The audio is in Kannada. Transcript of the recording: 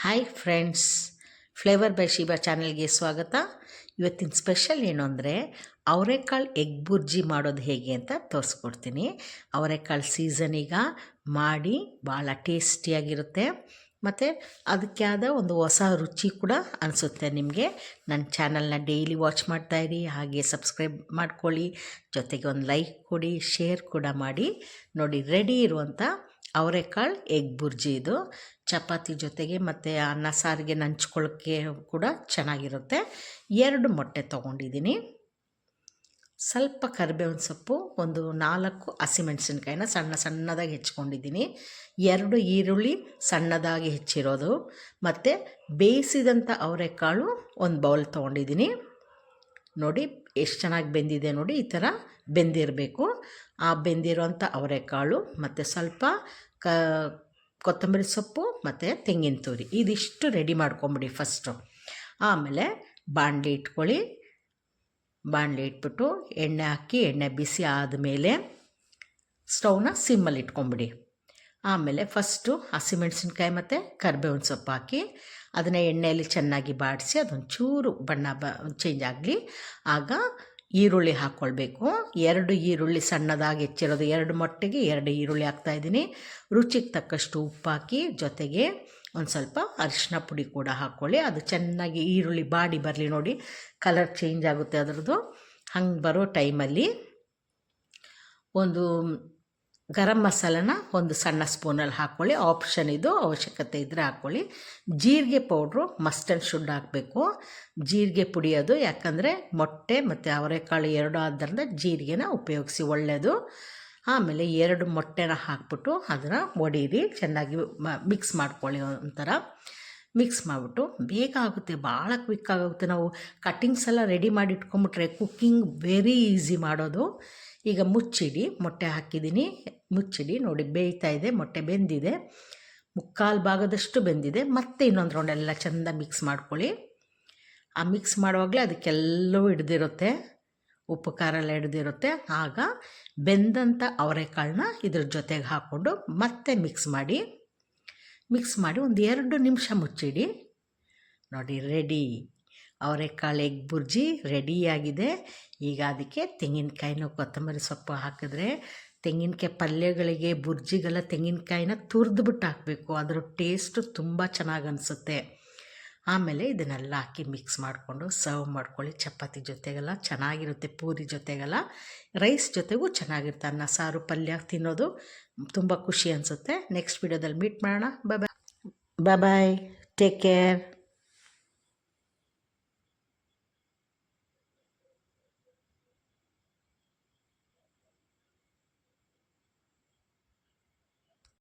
Hi friends, flavour by Sheeba ಚಾನಲ್ಗೆ ಸ್ವಾಗತ. ಇವತ್ತಿನ ಸ್ಪೆಷಲ್ ಏನು ಅಂದರೆ ಅವರೆಕಾಳು ಎಗ್ ಬುರ್ಜಿ ಮಾಡೋದು ಹೇಗೆ ಅಂತ ತೋರಿಸ್ಕೊಡ್ತೀನಿ. ಅವರೆಕಾಳು ಸೀಸನಿಗ ಮಾಡಿ ಭಾಳ ಟೇಸ್ಟಿಯಾಗಿರುತ್ತೆ ಮತ್ತು ಅದಕ್ಕೆ ಆದ ಒಂದು ಹೊಸ ರುಚಿ ಕೂಡ ಅನಿಸುತ್ತೆ ನಿಮಗೆ. ನನ್ನ ಚಾನಲ್ನ ಡೈಲಿ ವಾಚ್ ಮಾಡ್ತಾಯಿರಿ, ಹಾಗೆ ಸಬ್ಸ್ಕ್ರೈಬ್ ಮಾಡ್ಕೊಳ್ಳಿ, ಜೊತೆಗೆ ಒಂದು ಲೈಕ್ ಕೊಡಿ, ಶೇರ್ ಕೂಡ ಮಾಡಿ. ನೋಡಿ, ರೆಡಿ ಇರುವಂಥ ಅವರೆಕಾಳು ಎಗ್ ಬುರ್ಜಿ. ಇದು ಚಪಾತಿ ಜೊತೆಗೆ ಮತ್ತು ಅನ್ನ ಸಾರಿಗೆ ನಂಚ್ಕೊಳ್ಳೋಕ್ಕೆ ಕೂಡ ಚೆನ್ನಾಗಿರುತ್ತೆ. 2 ಮೊಟ್ಟೆ ತೊಗೊಂಡಿದ್ದೀನಿ, ಸ್ವಲ್ಪ ಕರಿಬೇವಿನ ಸೊಪ್ಪು, ಒಂದು 4 ಹಸಿಮೆಣಸಿನ್ಕಾಯಿನ ಸಣ್ಣದಾಗಿ ಹೆಚ್ಚಿಕೊಂಡಿದ್ದೀನಿ, 2 ಈರುಳ್ಳಿ ಸಣ್ಣದಾಗಿ ಹೆಚ್ಚಿರೋದು, ಮತ್ತು ಬೇಯಿಸಿದಂಥ ಅವರೆಕಾಳು ಒಂದು ಬೌಲ್ ತೊಗೊಂಡಿದ್ದೀನಿ. ನೋಡಿ ಎಷ್ಟು ಚೆನ್ನಾಗಿ ಬೆಂದಿದೆ. ನೋಡಿ, ಈ ಥರ ಬೆಂದಿರಬೇಕು. ಆ ಬೆಂದಿರೋಂಥ ಅವರೆಕಾಳು ಮತ್ತು ಸ್ವಲ್ಪ ಕೊತ್ತಂಬರಿ ಸೊಪ್ಪು ಮತ್ತು ತೆಂಗಿನ ತುರಿ, ಇದಿಷ್ಟು ರೆಡಿ ಮಾಡ್ಕೊಂಬಿಡಿ ಫಸ್ಟು. ಆಮೇಲೆ ಬಾಣಲೆ ಇಟ್ಕೊಳ್ಳಿ. ಬಾಣಲೆ ಇಟ್ಬಿಟ್ಟು ಎಣ್ಣೆ ಹಾಕಿ, ಎಣ್ಣೆ ಬಿಸಿ ಆದಮೇಲೆ ಸ್ಟವ್ನ ಸಿಮ್ಮಲ್ಲಿ ಇಟ್ಕೊಂಬಿಡಿ. ಆಮೇಲೆ ಫಸ್ಟು ಹಸಿಮೆಣಸಿನ್ಕಾಯಿ ಮತ್ತು ಕರಿಬೇವಿನ ಸೊಪ್ಪು ಹಾಕಿ ಅದನ್ನು ಎಣ್ಣೆಯಲ್ಲಿ ಚೆನ್ನಾಗಿ ಬಾಡಿಸಿ ಅದೊಂಚೂರು ಬಣ್ಣ ಚೇಂಜ್ ಆಗಲಿ. ಆಗ ಈರುಳ್ಳಿ ಹಾಕ್ಕೊಳ್ಬೇಕು. 2 ಈರುಳ್ಳಿ ಸಣ್ಣದಾಗಿ ಹೆಚ್ಚಿರೋದು, 2 ಮೊಟ್ಟೆಗೆ 2 ಈರುಳ್ಳಿ ಹಾಕ್ತಾಯಿದ್ದೀನಿ. ರುಚಿಗೆ ತಕ್ಕಷ್ಟು ಉಪ್ಪು ಹಾಕಿ, ಜೊತೆಗೆ ಒಂದು ಸ್ವಲ್ಪ ಅರಿಶಿನ ಪುಡಿ ಕೂಡ ಹಾಕ್ಕೊಳ್ಳಿ. ಅದು ಚೆನ್ನಾಗಿ ಈರುಳ್ಳಿ ಬಾಡಿ ಬರಲಿ. ನೋಡಿ, ಕಲರ್ ಚೇಂಜ್ ಆಗುತ್ತೆ ಅದರದ್ದು. ಹಂಗೆ ಬರೋ ಟೈಮಲ್ಲಿ ಒಂದು ಗರಂ ಮಸಾಲನ ಒಂದು ಸಣ್ಣ ಸ್ಪೂನಲ್ಲಿ ಹಾಕ್ಕೊಳ್ಳಿ. ಆಪ್ಷನ್ ಇದು, ಅವಶ್ಯಕತೆ ಇದ್ದರೆ ಹಾಕ್ಕೊಳ್ಳಿ. ಜೀರಿಗೆ ಪೌಡ್ರು ಮಸ್ಟ್ ಆ್ಯಂಡ್ ಶುಡ್ ಹಾಕಬೇಕು. ಜೀರಿಗೆ ಪುಡಿಯೋದು, ಯಾಕಂದರೆ ಮೊಟ್ಟೆ ಮತ್ತು ಅವರೆಕಾಳು 2 ಆದ್ದರಿಂದ ಜೀರಿಗೆನ ಉಪಯೋಗಿಸಿ, ಒಳ್ಳೆಯದು. ಆಮೇಲೆ 2 ಮೊಟ್ಟೆನ ಹಾಕ್ಬಿಟ್ಟು ಅದನ್ನು ಒಡೀರಿ, ಚೆನ್ನಾಗಿ ಮಿಕ್ಸ್ ಮಾಡ್ಕೊಳ್ಳಿ. ಒಂಥರ ಮಿಕ್ಸ್ ಮಾಡಿಬಿಟ್ಟು ಬೇಗ ಆಗುತ್ತೆ, ಭಾಳ ಕ್ವಿಕ್ ಆಗುತ್ತೆ. ನಾವು ಕಟ್ಟಿಂಗ್ಸ್ ಎಲ್ಲ ರೆಡಿ ಮಾಡಿ ಇಟ್ಕೊಂಬಿಟ್ರೆ ಕುಕ್ಕಿಂಗ್ ವೆರಿ ಈಸಿ ಮಾಡೋದು. ಈಗ ಮುಚ್ಚಿಡಿ, ಮೊಟ್ಟೆ ಹಾಕಿದ್ದೀನಿ, ಮುಚ್ಚಿಡಿ. ನೋಡಿ, ಬೇಯ್ತಾ ಇದೆ, ಮೊಟ್ಟೆ ಬೆಂದಿದೆ, 3/4 ಭಾಗದಷ್ಟು ಬೆಂದಿದೆ. ಮತ್ತೆ ಇನ್ನೊಂದು ರೌಂಡ್ ಎಲ್ಲ ಚೆಂದ ಮಿಕ್ಸ್ ಮಾಡ್ಕೊಳ್ಳಿ. ಆ ಮಿಕ್ಸ್ ಮಾಡುವಾಗಲೇ ಅದಕ್ಕೆಲ್ಲವೂ ಹಿಡ್ದಿರುತ್ತೆ, ಉಪ್ಪು ಖಾರ ಎಲ್ಲ ಹಿಡ್ದಿರುತ್ತೆ. ಆಗ ಬೆಂದಂಥ ಅವರೆಕಾಳನ್ನ ಇದ್ರ ಜೊತೆಗೆ ಹಾಕ್ಕೊಂಡು ಮತ್ತೆ ಮಿಕ್ಸ್ ಮಾಡಿ ಒಂದು 2 ನಿಮಿಷ ಮುಚ್ಚಿಡಿ. ನೋಡಿ, ರೆಡಿ ಅವರೆಕಾಳು ಎಗ್ ಬುರ್ಜಿ ರೆಡಿಯಾಗಿದೆ. ಈಗ ಅದಕ್ಕೆ ತೆಂಗಿನಕಾಯಿನೂ ಕೊತ್ತಂಬರಿ ಸೊಪ್ಪು ಹಾಕಿದ್ರೆ, ತೆಂಗಿನಕಾಯಿ ಪಲ್ಯಗಳಿಗೆ ಬುರ್ಜಿಗೆಲ್ಲ ತೆಂಗಿನಕಾಯಿನ ತುರಿದ್ಬಿಟ್ಟು ಹಾಕಬೇಕು, ಅದರ ಟೇಸ್ಟು ತುಂಬ ಚೆನ್ನಾಗಿ ಅನಿಸುತ್ತೆ. ಆಮೇಲೆ ಇದನ್ನೆಲ್ಲ ಹಾಕಿ ಮಿಕ್ಸ್ ಮಾಡಿಕೊಂಡು ಸರ್ವ್ ಮಾಡ್ಕೊಳ್ಳಿ. ಚಪಾತಿ ಜೊತೆಗೆಲ್ಲ ಚೆನ್ನಾಗಿರುತ್ತೆ, ಪೂರಿ ಜೊತೆಗೆಲ್ಲ, ರೈಸ್ ಜೊತೆಗೂ ಚೆನ್ನಾಗಿರುತ್ತೆ. ಅನ್ನ ಸಾರು ಪಲ್ಯ ತಿನ್ನೋದು ತುಂಬ ಖುಷಿ ಅನಿಸುತ್ತೆ. ನೆಕ್ಸ್ಟ್ ವಿಡಿಯೋದಲ್ಲಿ ಮೀಟ್ ಮಾಡೋಣ. ಬಾಯ್ ಬಾಯ್, ಟೇಕ್ ಕೇರ್.